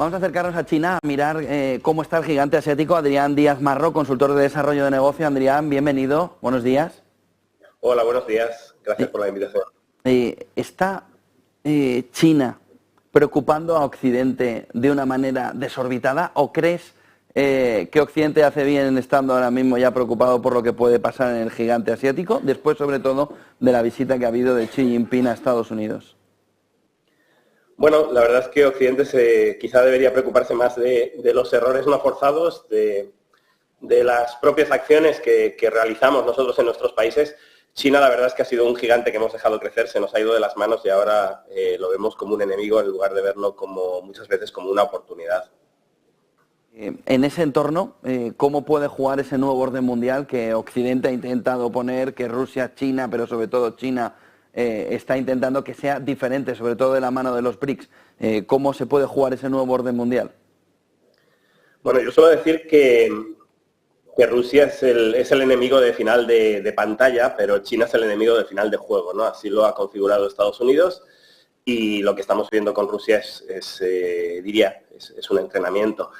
Vamos a acercarnos a China a mirar cómo está el gigante asiático. Adrián Díaz Marro, consultor de desarrollo de negocio. Adrián, bienvenido. Buenos días. Hola, buenos días. Gracias por la invitación. ¿Está China preocupando a Occidente de una manera desorbitada o crees que Occidente hace bien estando ahora mismo ya preocupado por lo que puede pasar en el gigante asiático, después sobre todo de la visita que ha habido de Xi Jinping a Estados Unidos? Bueno, la verdad es que Occidente quizá debería preocuparse más de los errores no forzados, de las propias acciones que realizamos nosotros en nuestros países. China la verdad es que ha sido un gigante que hemos dejado crecer, se nos ha ido de las manos y ahora lo vemos como un enemigo en lugar de verlo como muchas veces como una oportunidad. En ese entorno, ¿cómo puede jugar ese nuevo orden mundial que Occidente ha intentado poner, que Rusia, China, pero sobre todo China está intentando que sea diferente, sobre todo de la mano de los BRICS? ¿Cómo se puede jugar ese nuevo orden mundial? Bueno, yo suelo decir que Rusia es el enemigo de final de pantalla, pero China es el enemigo de final de juego, ¿no? Así lo ha configurado Estados Unidos y lo que estamos viendo con Rusia es un entrenamiento.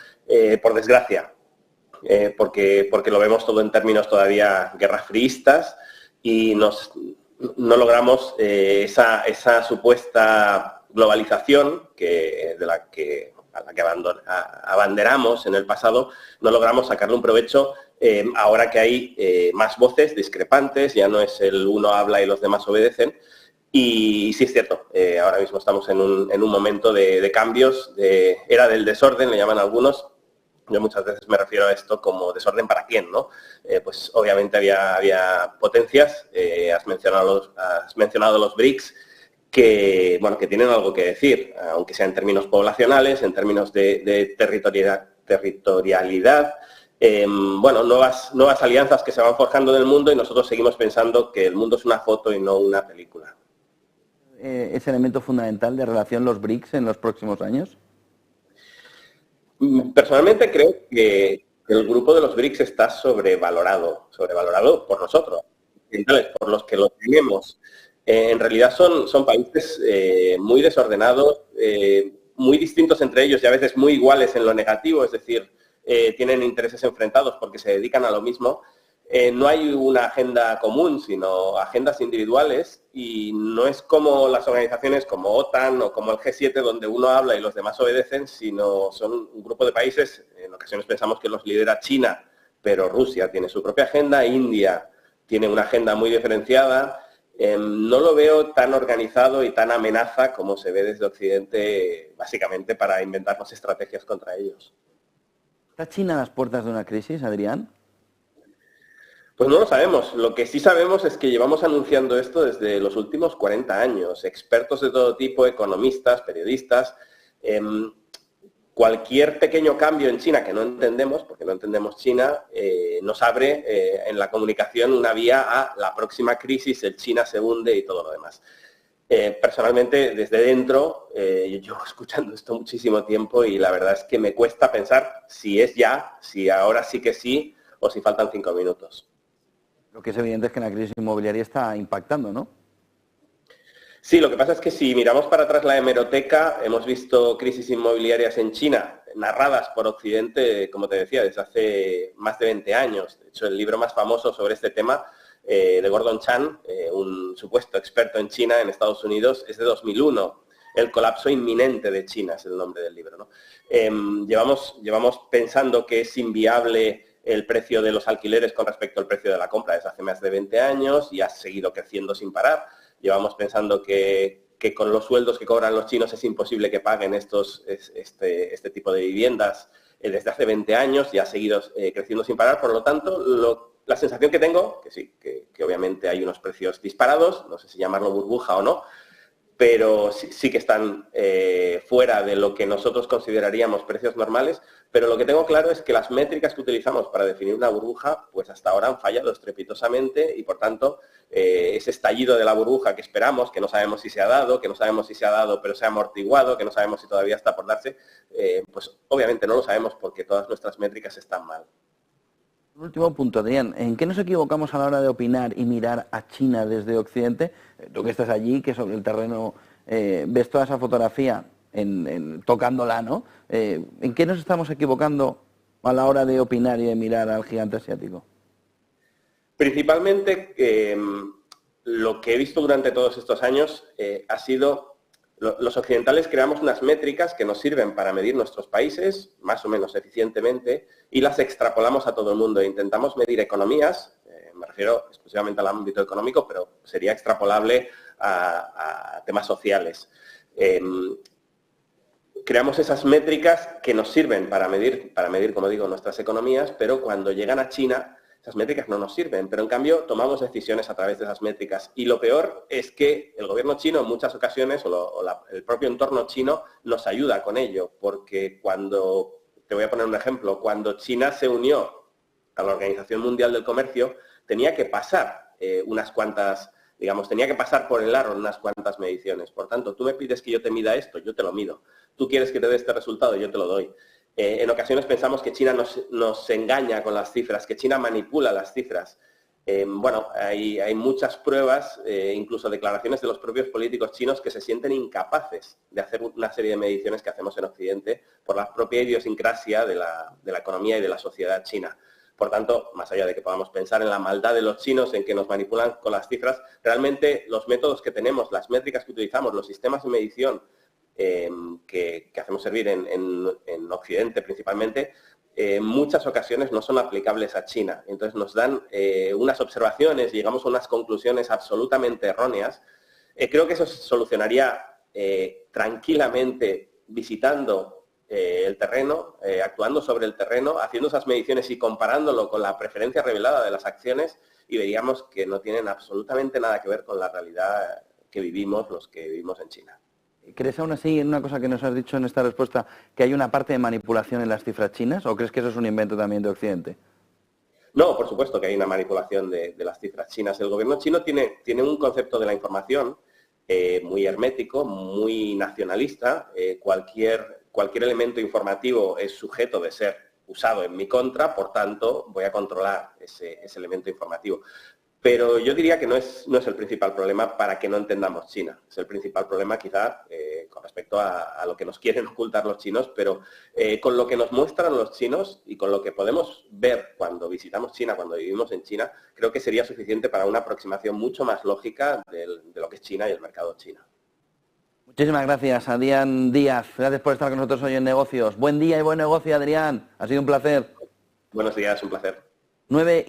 Por desgracia, porque lo vemos todo en términos todavía guerrafriistas y no logramos esa supuesta globalización a la que abanderamos en el pasado, no logramos sacarle un provecho ahora que hay más voces discrepantes, ya no es el uno habla y los demás obedecen. Y sí es cierto, ahora mismo estamos en un momento de cambios, de era del desorden, le llaman algunos. Yo muchas veces me refiero a esto como desorden para quién, ¿no? Pues obviamente había potencias, has mencionado los BRICS, que tienen algo que decir, aunque sea en términos poblacionales, en términos de territorialidad, nuevas alianzas que se van forjando en el mundo y nosotros seguimos pensando que el mundo es una foto y no una película. ¿Es elemento fundamental de relación los BRICS en los próximos años? Personalmente creo que el grupo de los BRICS está sobrevalorado por nosotros, por los que lo tenemos. En realidad son países muy desordenados, muy distintos entre ellos y a veces muy iguales en lo negativo, es decir, tienen intereses enfrentados porque se dedican a lo mismo. No hay una agenda común, sino agendas individuales y no es como las organizaciones como OTAN o como el G7 donde uno habla y los demás obedecen, sino son un grupo de países, en ocasiones pensamos que los lidera China, pero Rusia tiene su propia agenda, India tiene una agenda muy diferenciada. No lo veo tan organizado y tan amenaza como se ve desde Occidente, básicamente para inventarnos estrategias contra ellos. ¿Está China a las puertas de una crisis, Adrián? Pues no lo sabemos. Lo que sí sabemos es que llevamos anunciando esto desde los últimos 40 años. Expertos de todo tipo, economistas, periodistas. Cualquier pequeño cambio en China que no entendemos, porque no entendemos China, nos abre en la comunicación una vía a la próxima crisis, el China se hunde y todo lo demás. Personalmente, desde dentro, yo llevo escuchando esto muchísimo tiempo y la verdad es que me cuesta pensar si es ya, si ahora sí que sí, o si faltan 5 minutos. Lo que es evidente es que la crisis inmobiliaria está impactando, ¿no? Sí, lo que pasa es que si miramos para atrás la hemeroteca, hemos visto crisis inmobiliarias en China narradas por Occidente, como te decía, desde hace más de 20 años. De hecho, el libro más famoso sobre este tema, de Gordon Chang, un supuesto experto en China en Estados Unidos, es de 2001. El colapso inminente de China es el nombre del libro, ¿no? Llevamos pensando que es inviable el precio de los alquileres con respecto al precio de la compra desde hace más de 20 años y ha seguido creciendo sin parar. Llevamos pensando que con los sueldos que cobran los chinos es imposible que paguen este tipo de viviendas desde hace 20 años y ha seguido creciendo sin parar. Por lo tanto, la sensación que tengo, que sí, que obviamente hay unos precios disparados, no sé si llamarlo burbuja o no, pero sí que están fuera de lo que nosotros consideraríamos precios normales, pero lo que tengo claro es que las métricas que utilizamos para definir una burbuja, pues hasta ahora han fallado estrepitosamente y por tanto ese estallido de la burbuja que esperamos, que no sabemos si se ha dado, pero se ha amortiguado, que no sabemos si todavía está por darse, pues obviamente no lo sabemos porque todas nuestras métricas están mal. Un último punto, Adrián. ¿En qué nos equivocamos a la hora de opinar y mirar a China desde Occidente? Tú que estás allí, que sobre el terreno ves toda esa fotografía, tocándola, ¿no? ¿En qué nos estamos equivocando a la hora de opinar y de mirar al gigante asiático? Principalmente, lo que he visto durante todos estos años ha sido, los occidentales creamos unas métricas que nos sirven para medir nuestros países, más o menos eficientemente, y las extrapolamos a todo el mundo. Intentamos medir economías, me refiero exclusivamente al ámbito económico, pero sería extrapolable a temas sociales. Creamos esas métricas que nos sirven para medir, como digo, nuestras economías, pero cuando llegan a China, esas métricas no nos sirven, pero en cambio tomamos decisiones a través de esas métricas. Y lo peor es que el gobierno chino en muchas ocasiones, el propio entorno chino, nos ayuda con ello, porque te voy a poner un ejemplo, cuando China se unió a la Organización Mundial del Comercio, tenía que pasar tenía que pasar por el aro unas cuantas mediciones. Por tanto, tú me pides que yo te mida esto, yo te lo mido. Tú quieres que te dé este resultado, yo te lo doy. En ocasiones pensamos que China nos engaña con las cifras, que China manipula las cifras. Hay muchas pruebas, incluso declaraciones de los propios políticos chinos que se sienten incapaces de hacer una serie de mediciones que hacemos en Occidente por la propia idiosincrasia de la economía y de la sociedad china. Por tanto, más allá de que podamos pensar en la maldad de los chinos, en que nos manipulan con las cifras, realmente los métodos que tenemos, las métricas que utilizamos, los sistemas de medición que hacemos servir en Occidente principalmente, en muchas ocasiones no son aplicables a China. Entonces nos dan unas observaciones, llegamos a unas conclusiones absolutamente erróneas. Creo que eso se solucionaría tranquilamente visitando el terreno, actuando sobre el terreno, haciendo esas mediciones y comparándolo con la preferencia revelada de las acciones, y veríamos que no tienen absolutamente nada que ver con la realidad que vivimos los que vivimos en China. ¿Crees aún así, en una cosa que nos has dicho en esta respuesta, que hay una parte de manipulación en las cifras chinas, o crees que eso es un invento también de Occidente? No, por supuesto que hay una manipulación de las cifras chinas. El gobierno chino tiene un concepto de la información muy hermético, muy nacionalista. Cualquier elemento informativo es sujeto de ser usado en mi contra, por tanto voy a controlar ese elemento informativo. Pero yo diría que no es el principal problema para que no entendamos China. Es el principal problema quizá con respecto a lo que nos quieren ocultar los chinos, pero con lo que nos muestran los chinos y con lo que podemos ver cuando visitamos China, cuando vivimos en China, creo que sería suficiente para una aproximación mucho más lógica de lo que es China y el mercado chino. Muchísimas gracias, Adrián Díaz. Gracias por estar con nosotros hoy en Negocios. Buen día y buen negocio, Adrián. Ha sido un placer. Buenos días, un placer. 9:11.